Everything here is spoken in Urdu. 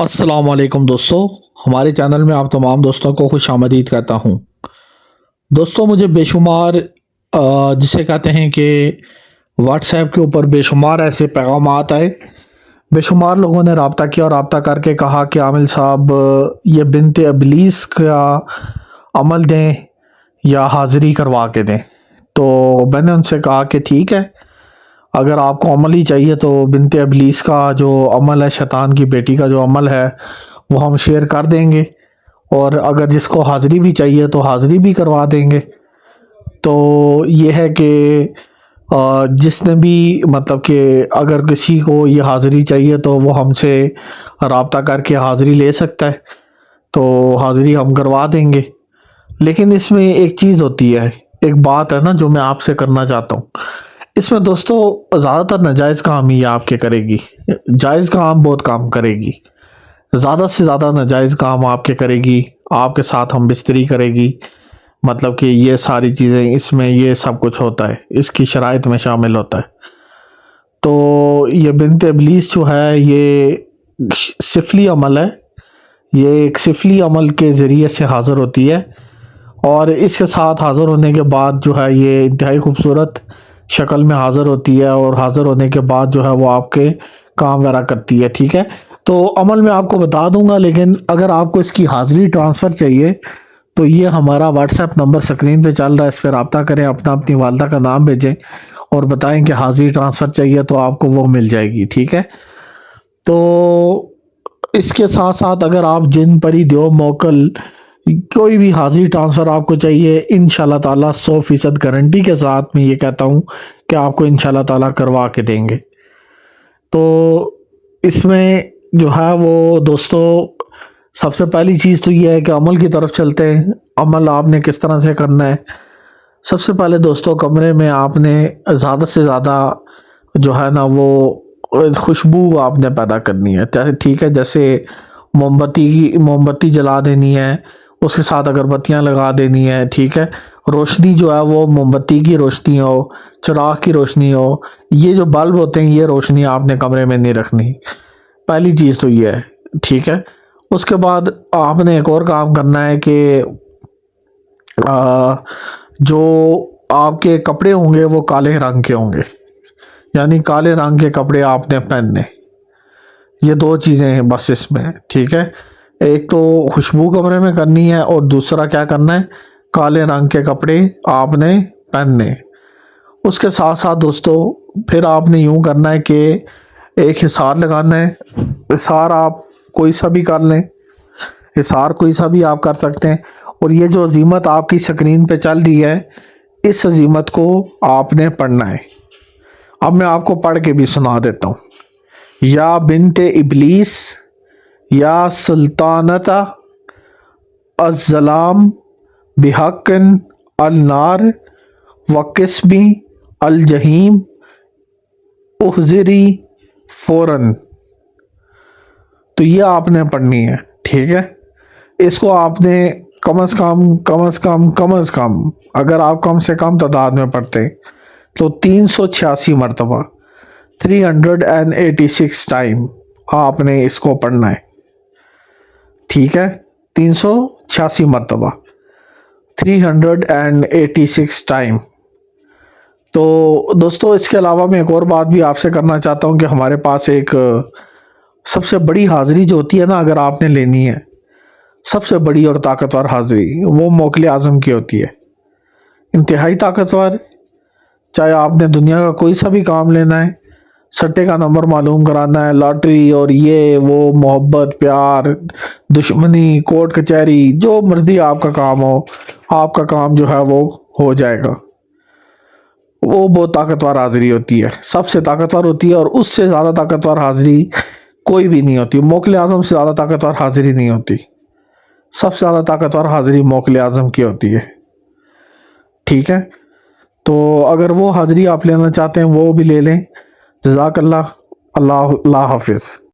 السلام علیکم دوستو، ہمارے چینل میں آپ تمام دوستوں کو خوش آمدید کہتا ہوں۔ دوستو مجھے بے شمار جسے کہتے ہیں کہ واٹس ایپ کے اوپر بے شمار ایسے پیغامات آئے، بے شمار لوگوں نے رابطہ کیا اور رابطہ کر کے کہا کہ عامل صاحب یہ بنت ابلیس کا عمل دیں یا حاضری کروا کے دیں۔ تو میں نے ان سے کہا کہ ٹھیک ہے، اگر آپ کو عمل ہی چاہیے تو بنت ابلیس کا جو عمل ہے، شیطان کی بیٹی کا جو عمل ہے وہ ہم شیئر کر دیں گے، اور اگر جس کو حاضری بھی چاہیے تو حاضری بھی کروا دیں گے۔ تو یہ ہے کہ جس نے بھی مطلب کہ اگر کسی کو یہ حاضری چاہیے تو وہ ہم سے رابطہ کر کے حاضری لے سکتا ہے، تو حاضری ہم کروا دیں گے۔ لیکن اس میں ایک چیز ہوتی ہے، ایک بات ہے نا جو میں آپ سے کرنا چاہتا ہوں۔ اس میں دوستو زیادہ تر ناجائز کام ہی آپ کے کرے گی، جائز کام بہت کام کرے گی، زیادہ سے زیادہ ناجائز کام آپ کے کرے گی، آپ کے ساتھ ہم بستری کرے گی، مطلب کہ یہ ساری چیزیں اس میں یہ سب کچھ ہوتا ہے، اس کی شرائط میں شامل ہوتا ہے۔ تو یہ بنت ابلیس جو ہے یہ سفلی عمل ہے، یہ ایک سفلی عمل کے ذریعے سے حاضر ہوتی ہے، اور اس کے ساتھ حاضر ہونے کے بعد جو ہے یہ انتہائی خوبصورت شکل میں حاضر ہوتی ہے، اور حاضر ہونے کے بعد جو ہے وہ آپ کے کام وغیرہ کرتی ہے، ٹھیک ہے۔ تو عمل میں آپ کو بتا دوں گا، لیکن اگر آپ کو اس کی حاضری ٹرانسفر چاہیے تو یہ ہمارا واٹس ایپ نمبر سکرین پہ چل رہا ہے، اس پہ رابطہ کریں، اپنی والدہ کا نام بھیجیں اور بتائیں کہ حاضری ٹرانسفر چاہیے تو آپ کو وہ مل جائے گی، ٹھیک ہے۔ تو اس کے ساتھ ساتھ اگر آپ جن پری دیو موکل کوئی بھی حاضری ٹرانسفر آپ کو چاہیے، انشاءاللہ تعالیٰ 100% گارنٹی کے ساتھ میں یہ کہتا ہوں کہ آپ کو انشاءاللہ تعالیٰ کروا کے دیں گے۔ تو اس میں جو ہے وہ دوستو سب سے پہلی چیز تو یہ ہے کہ عمل کی طرف چلتے ہیں۔ عمل آپ نے کس طرح سے کرنا ہے؟ سب سے پہلے دوستو کمرے میں آپ نے زیادہ سے زیادہ جو ہے نا وہ خوشبو آپ نے پیدا کرنی ہے، ٹھیک ہے۔ جیسے موم بتی جلا دینی ہے، اس کے ساتھ اگربتیاں لگا دینی ہے، ٹھیک ہے۔ روشنی جو ہے وہ موم بتی کی روشنی ہو، چراغ کی روشنی ہو، یہ جو بلب ہوتے ہیں یہ روشنی آپ نے کمرے میں نہیں رکھنی، پہلی چیز تو یہ ہے، ٹھیک ہے۔ اس کے بعد آپ نے ایک اور کام کرنا ہے کہ جو آپ کے کپڑے ہوں گے وہ کالے رنگ کے ہوں گے، یعنی کالے رنگ کے کپڑے آپ نے پہننے، یہ دو چیزیں ہیں بس اس میں، ٹھیک ہے۔ ایک تو خوشبو کمرے میں کرنی ہے، اور دوسرا کیا کرنا ہے، کالے رنگ کے کپڑے آپ نے پہننے۔ اس کے ساتھ ساتھ دوستو پھر آپ نے یوں کرنا ہے کہ ایک حصار لگانا ہے۔ حصار آپ کوئی سا بھی کر لیں، حصار کوئی سا بھی آپ کر سکتے ہیں، اور یہ جو عظیمت آپ کی سکرین پہ چل رہی ہے اس عظیمت کو آپ نے پڑھنا ہے۔ اب میں آپ کو پڑھ کے بھی سنا دیتا ہوں۔ یا بنت ابلیس یا سلطانت الظلام بحق النار وقسمی الجحیم احذری فوراً۔ تو یہ آپ نے پڑھنی ہے، ٹھیک ہے۔ اس کو آپ نے کم از کم اگر آپ کم سے کم تعداد میں پڑھتے تو 386 مرتبہ 386 ٹائم آپ نے اس کو پڑھنا ہے، ٹھیک ہے۔ 386 مرتبہ 386 ٹائم۔ تو دوستو اس کے علاوہ میں ایک اور بات بھی آپ سے کرنا چاہتا ہوں کہ ہمارے پاس ایک سب سے بڑی حاضری جو ہوتی ہے نا، اگر آپ نے لینی ہے سب سے بڑی اور طاقتور حاضری، وہ موکل اعظم کی ہوتی ہے، انتہائی طاقتور۔ چاہے آپ نے دنیا کا کوئی سا بھی کام لینا ہے، سٹے کا نمبر معلوم کرانا ہے، لاٹری اور یہ وہ، محبت، پیار، دشمنی، کورٹ کچہری، جو مرضی آپ کا کام ہو، آپ کا کام جو ہے وہ ہو جائے گا۔ وہ بہت طاقتور حاضری ہوتی ہے، سب سے طاقتور ہوتی ہے، اور اس سے زیادہ طاقتور حاضری کوئی بھی نہیں ہوتی، موکل اعظم سے زیادہ طاقتور حاضری نہیں ہوتی، سب سے زیادہ طاقتور حاضری موکل اعظم کی ہوتی ہے، ٹھیک ہے۔ تو اگر وہ حاضری آپ لینا چاہتے ہیں وہ بھی لے لیں۔ جزاک اللہ، اللہ حافظ۔